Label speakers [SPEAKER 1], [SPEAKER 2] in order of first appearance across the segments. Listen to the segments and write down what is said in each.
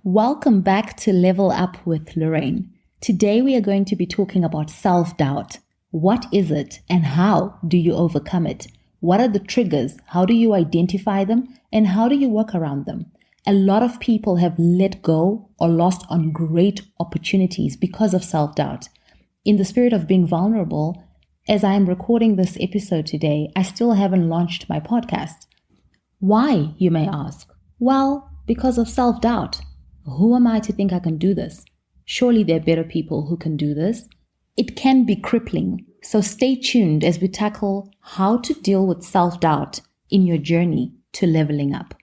[SPEAKER 1] Welcome back to Level Up with Loraine. Today we are going to be talking about self-doubt. What is it and how do you overcome it? What are the triggers? How do you identify them? And how do you work around them? A lot of people have let go or lost on great opportunities because of self-doubt. In the spirit of being vulnerable, as I am recording this episode today, I still haven't launched my podcast. Why, you may ask? Well, because of self-doubt. Who am I to think I can do this? Surely there are better people who can do this. It can be crippling, so stay tuned as we tackle how to deal with self-doubt in your journey to leveling up.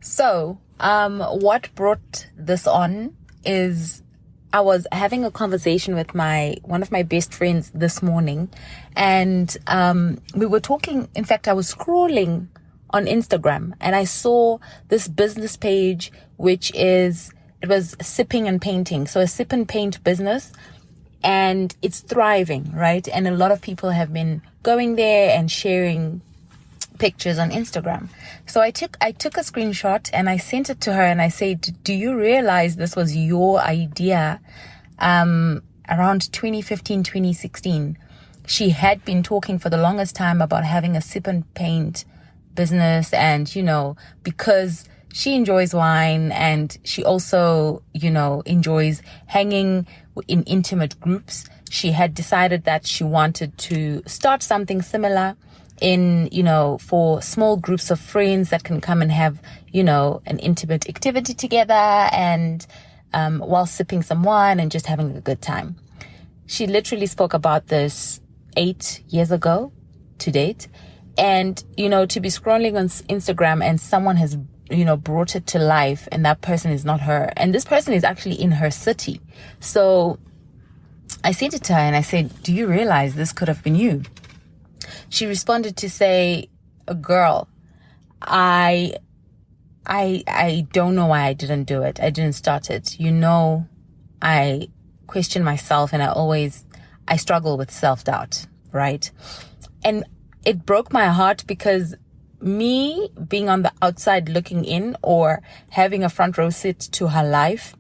[SPEAKER 2] So, what brought this on is I was having a conversation with one of my best friends this morning, and we were talking. In fact, I was scrolling on Instagram and I saw this business page, it was sipping and painting. So a sip and paint business, and it's thriving, right? And a lot of people have been going there and sharing pictures on Instagram. So I took a screenshot and I sent it to her and I said, do you realize this was your idea around 2015, 2016? She had been talking for the longest time about having a sip and paint business, and because she enjoys wine and she also enjoys hanging in intimate groups, she had decided that she wanted to start something similar for small groups of friends that can come and have, an intimate activity together and while sipping some wine and just having a good time. She literally spoke about this 8 years ago to date. And, to be scrolling on Instagram and someone has, brought it to life, and that person is not her. And this person is actually in her city. So I sent it to her and I said, do you realize this could have been you? She responded to say, girl, I don't know why I didn't do it. I didn't start it. I question myself and I struggle with self-doubt, right? And it broke my heart because me being on the outside looking in or having a front row seat to her life,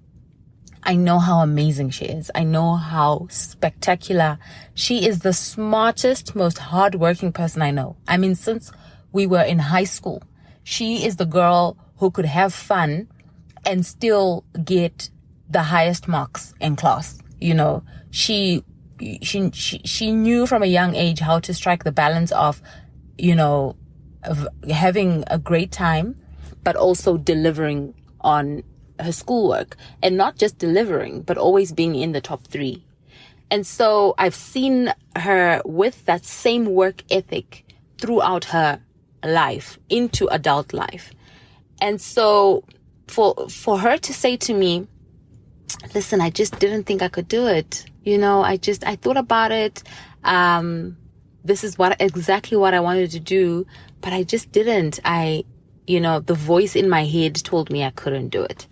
[SPEAKER 2] I know how amazing she is. I know how spectacular. She is the smartest, most hardworking person I know. I mean, since we were in high school, she is the girl who could have fun and still get the highest marks in class. She knew from a young age how to strike the balance of having a great time, but also delivering on her schoolwork, and not just delivering, but always being in the top 3. And so I've seen her with that same work ethic throughout her life into adult life. And so for her to say to me, listen, I just didn't think I could do it. I thought about it. This is exactly what I wanted to do, but I just didn't. The voice in my head told me I couldn't do it.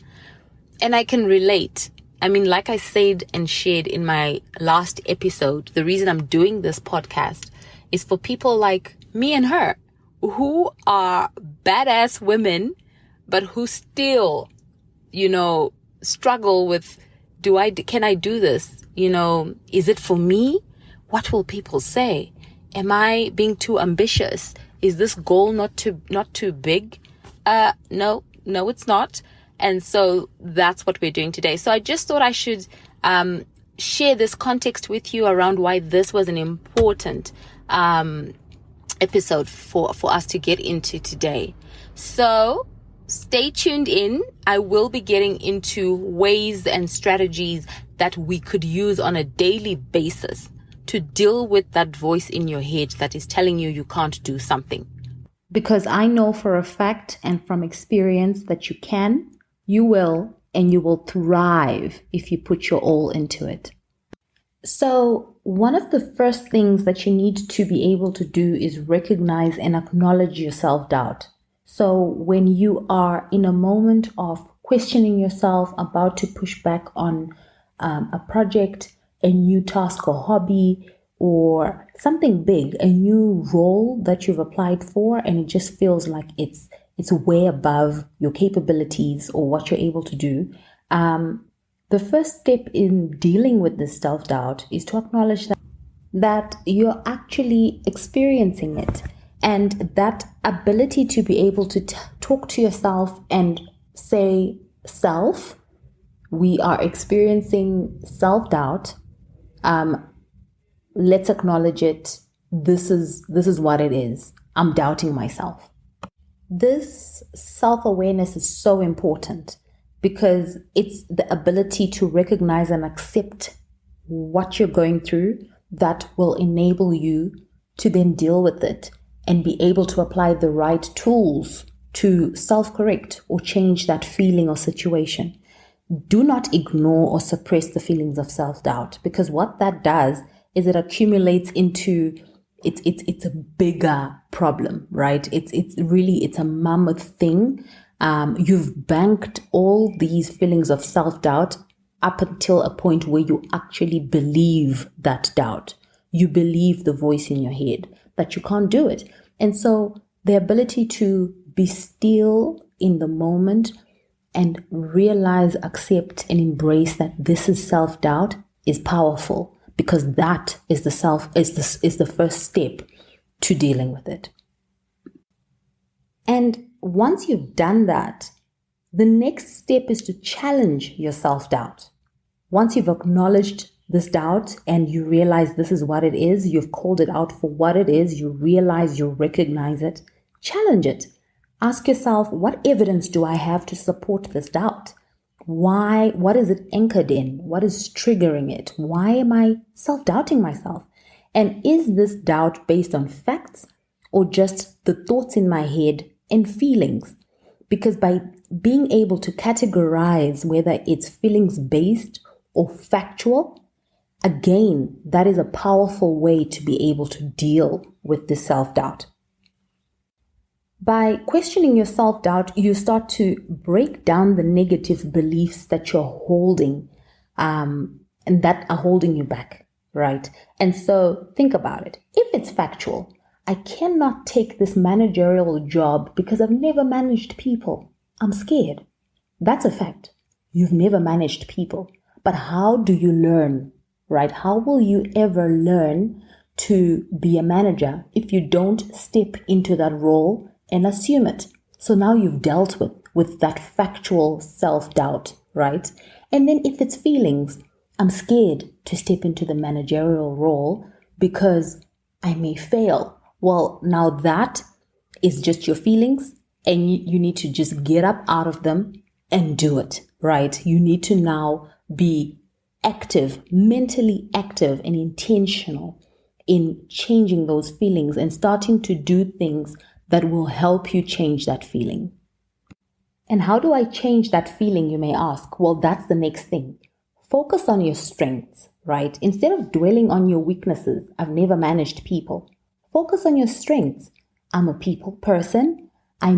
[SPEAKER 2] And I can relate. I mean, like I said and shared in my last episode, the reason I'm doing this podcast is for people like me and her who are badass women, but who still, struggle with, can I do this? Is it for me? What will people say? Am I being too ambitious? Is this goal not too big? No, it's not. And so that's what we're doing today. So I just thought I should share this context with you around why this was an important episode for us to get into today. So stay tuned in. I will be getting into ways and strategies that we could use on a daily basis to deal with that voice in your head that is telling you can't do something.
[SPEAKER 1] Because I know for a fact and from experience that you can, you will, and you will thrive if you put your all into it. So one of the first things that you need to be able to do is recognize and acknowledge your self-doubt. So when you are in a moment of questioning yourself, about to push back on a project, a new task or hobby, or something big, a new role that you've applied for, and it just feels like it's way above your capabilities or what you're able to do. The first step in dealing with this self-doubt is to acknowledge that you're actually experiencing it, and that ability to be able to talk to yourself and say, self, we are experiencing self-doubt. Let's acknowledge it. This is what it is. I'm doubting myself. This self-awareness is so important because it's the ability to recognize and accept what you're going through that will enable you to then deal with it and be able to apply the right tools to self-correct or change that feeling or situation. Do not ignore or suppress the feelings of self-doubt, because what that does is it accumulates into it's a bigger problem, right? It's a mammoth thing. You've banked all these feelings of self-doubt up until a point where you actually believe that doubt. You believe the voice in your head that you can't do it. And so the ability to be still in the moment and realize, accept, and embrace that this is self-doubt is powerful, because that is the first step to dealing with it. And once you've done that, the next step is to challenge your self-doubt. Once you've acknowledged this doubt and you realize this is what it is, you've called it out for what it is, you realize, you recognize it, challenge it. Ask yourself, what evidence do I have to support this doubt? Why? What is it anchored in? What is triggering it? Why am I self-doubting myself? And is this doubt based on facts or just the thoughts in my head and feelings? Because by being able to categorize whether it's feelings based or factual, again, that is a powerful way to be able to deal with this self-doubt. By questioning your self-doubt, you start to break down the negative beliefs that you're holding and that are holding you back, right? And so think about it. If it's factual, I cannot take this managerial job because I've never managed people. I'm scared. That's a fact. You've never managed people. But how do you learn, right? How will you ever learn to be a manager if you don't step into that role and assume it? So now you've dealt with that factual self-doubt, right? And then if it's feelings, I'm scared to step into the managerial role because I may fail. Well, now that is just your feelings, and you need to just get up out of them and do it, right? You need to now be active, mentally active and intentional in changing those feelings and starting to do things that will help you change that feeling. And how do I change that feeling, you may ask? Well, that's the next thing. Focus on your strengths, right? Instead of dwelling on your weaknesses, I've never managed people. Focus on your strengths. I'm a people person. I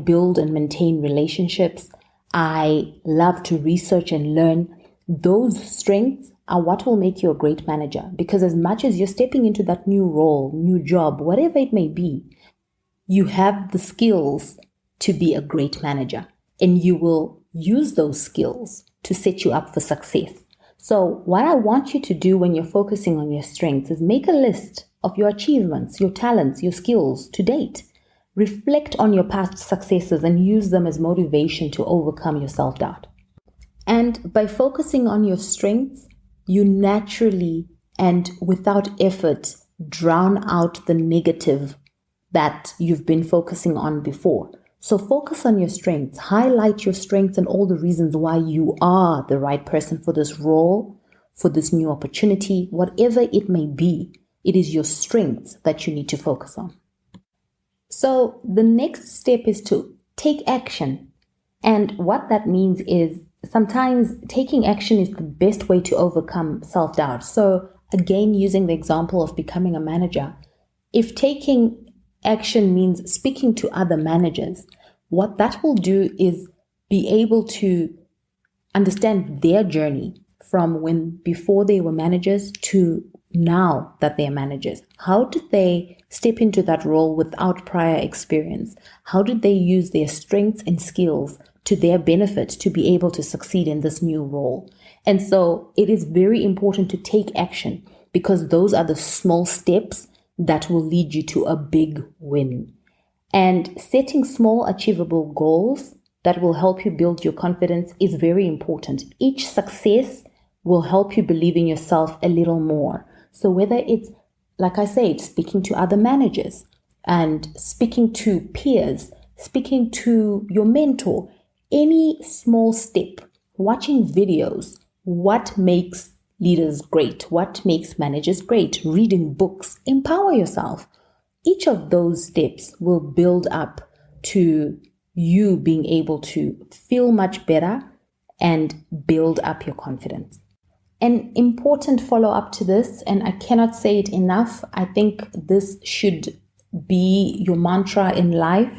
[SPEAKER 1] build and maintain relationships. I love to research and learn. Those strengths are what will make you a great manager, because as much as you're stepping into that new role, new job, whatever it may be, you have the skills to be a great manager, and you will use those skills to set you up for success. So what I want you to do when you're focusing on your strengths is make a list of your achievements, your talents, your skills to date. Reflect on your past successes and use them as motivation to overcome your self-doubt. And by focusing on your strengths, you naturally and without effort drown out the negative that you've been focusing on before. So focus on your strengths, highlight your strengths and all the reasons why you are the right person for this role, for this new opportunity, whatever it may be. It is your strengths that you need to focus on. So the next step is to take action. And what that means is sometimes taking action is the best way to overcome self-doubt. So again, using the example of becoming a manager, if taking action means speaking to other managers, what that will do is be able to understand their journey from when before they were managers to now that they're managers. How did they step into that role without prior experience? How did they use their strengths and skills to their benefit to be able to succeed in this new role? And so it is very important to take action, because those are the small steps that will lead you to a big win. And setting small achievable goals that will help you build your confidence is very important. Each success will help you believe in yourself a little more. So whether it's, like I said, speaking to other managers and speaking to peers, speaking to your mentor, any small step, watching videos, what makes leaders great, what makes managers great, reading books, empower yourself. Each of those steps will build up to you being able to feel much better and build up your confidence. An important follow-up to this, and I cannot say it enough, I think this should be your mantra in life: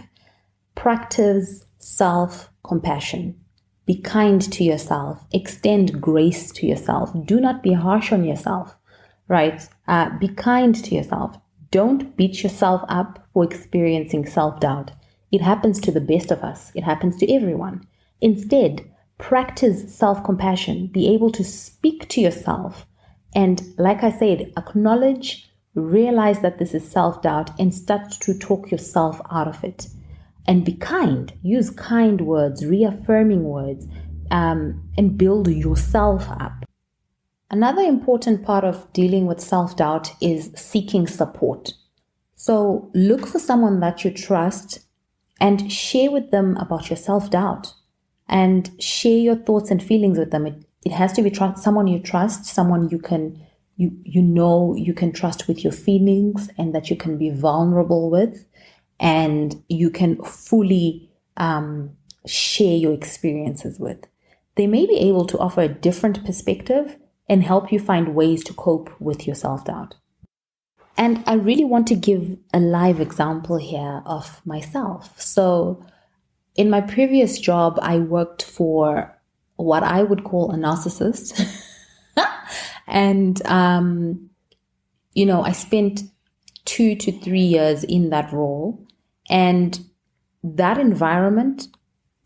[SPEAKER 1] practice self-compassion. Be kind to yourself. Extend grace to yourself. Do not be harsh on yourself, right? Be kind to yourself. Don't beat yourself up for experiencing self-doubt. It happens to the best of us. It happens to everyone. Instead, practice self-compassion. Be able to speak to yourself. And like I said, acknowledge, realize that this is self-doubt, and start to talk yourself out of it. And be kind. Use kind words, reaffirming words, and build yourself up. Another important part of dealing with self-doubt is seeking support. So look for someone that you trust and share with them about your self-doubt, and share your thoughts and feelings with them. It has to be someone you trust, someone you can trust with your feelings, and that you can be vulnerable with, and you can fully share your experiences with. They may be able to offer a different perspective and help you find ways to cope with your self-doubt. And I really want to give a live example here of myself. So in my previous job, I worked for what I would call a narcissist. And, I spent 2 to 3 years in that role. And that environment,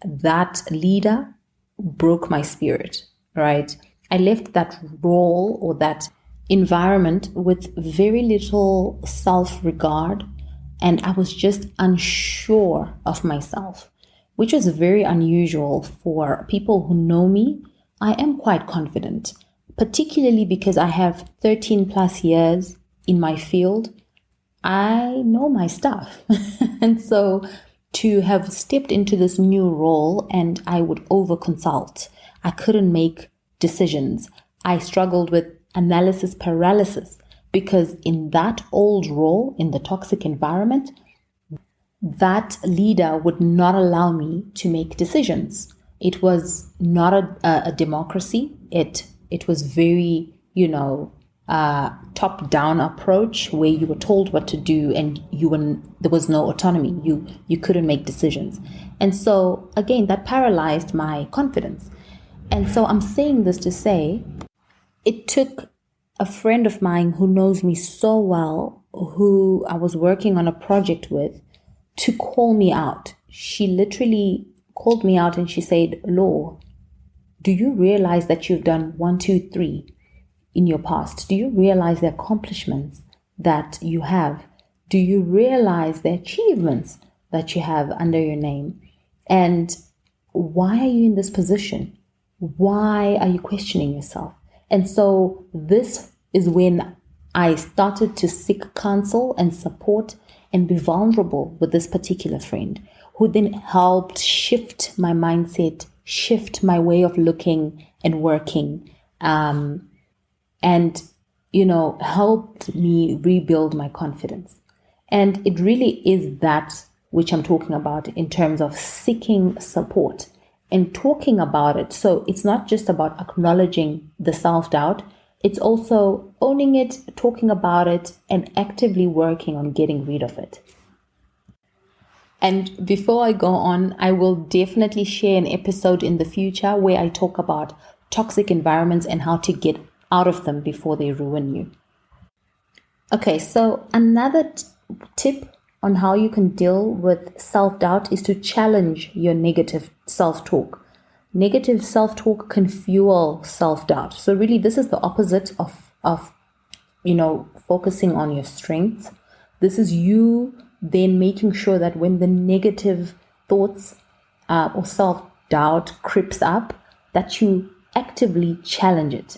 [SPEAKER 1] that leader broke my spirit, right? I left that role or that environment with very little self-regard, and I was just unsure of myself, which is very unusual for people who know me. I am quite confident, particularly because I have 13 plus years in my field. I know my stuff. And so to have stepped into this new role, and I would over-consult. I couldn't make decisions. I struggled with analysis paralysis, because in that old role, in the toxic environment, that leader would not allow me to make decisions. It was not a democracy. It was very, top-down approach, where you were told what to do and there was no autonomy. You couldn't make decisions. And so again, that paralyzed my confidence. And so I'm saying this to say, it took a friend of mine who knows me so well, who I was working on a project with, to call me out. She literally called me out and she said, "Lo, do you realize that you've done 1, 2, 3 in your past? Do you realize the accomplishments that you have? Do you realize the achievements that you have under your name? And why are you in this position? Why are you questioning yourself?" And so this is when I started to seek counsel and support and be vulnerable with this particular friend, who then helped shift my mindset, shift my way of looking and working, and helped me rebuild my confidence. And it really is that which I'm talking about in terms of seeking support and talking about it. So it's not just about acknowledging the self-doubt, it's also owning it, talking about it, and actively working on getting rid of it. And before I go on, I will definitely share an episode in the future where I talk about toxic environments and how to get out of them before they ruin you. Okay, so another tip on how you can deal with self-doubt is to challenge your negative self-talk. Negative self-talk can fuel self-doubt. So really this is the opposite of focusing on your strengths. This is you then making sure that when the negative thoughts or self-doubt creeps up, that you actively challenge it.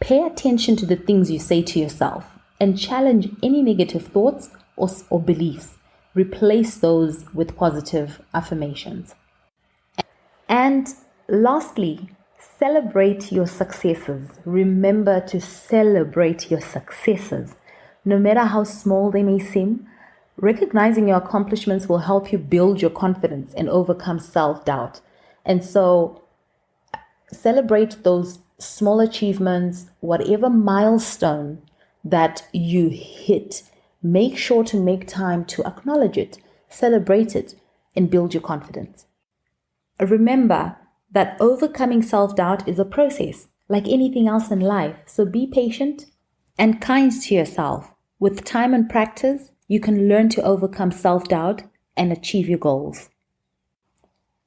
[SPEAKER 1] Pay attention to the things you say to yourself and challenge any negative thoughts or beliefs. Replace those with positive affirmations. And lastly, celebrate your successes. Remember to celebrate your successes. No matter how small they may seem, recognizing your accomplishments will help you build your confidence and overcome self-doubt. And so celebrate those small achievements, whatever milestone that you hit. Make sure to make time to acknowledge it, celebrate it, and build your confidence. Remember that overcoming self-doubt is a process, like anything else in life. So be patient and kind to yourself. With time and practice, you can learn to overcome self-doubt and achieve your goals.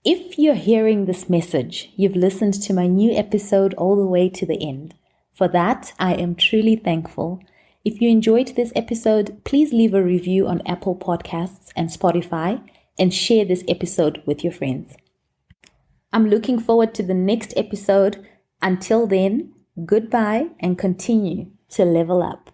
[SPEAKER 1] If you're hearing this message, you've listened to my new episode all the way to the end. For that, I am truly thankful. If you enjoyed this episode, please leave a review on Apple Podcasts and Spotify and share this episode with your friends. I'm looking forward to the next episode. Until then, goodbye and continue to level up.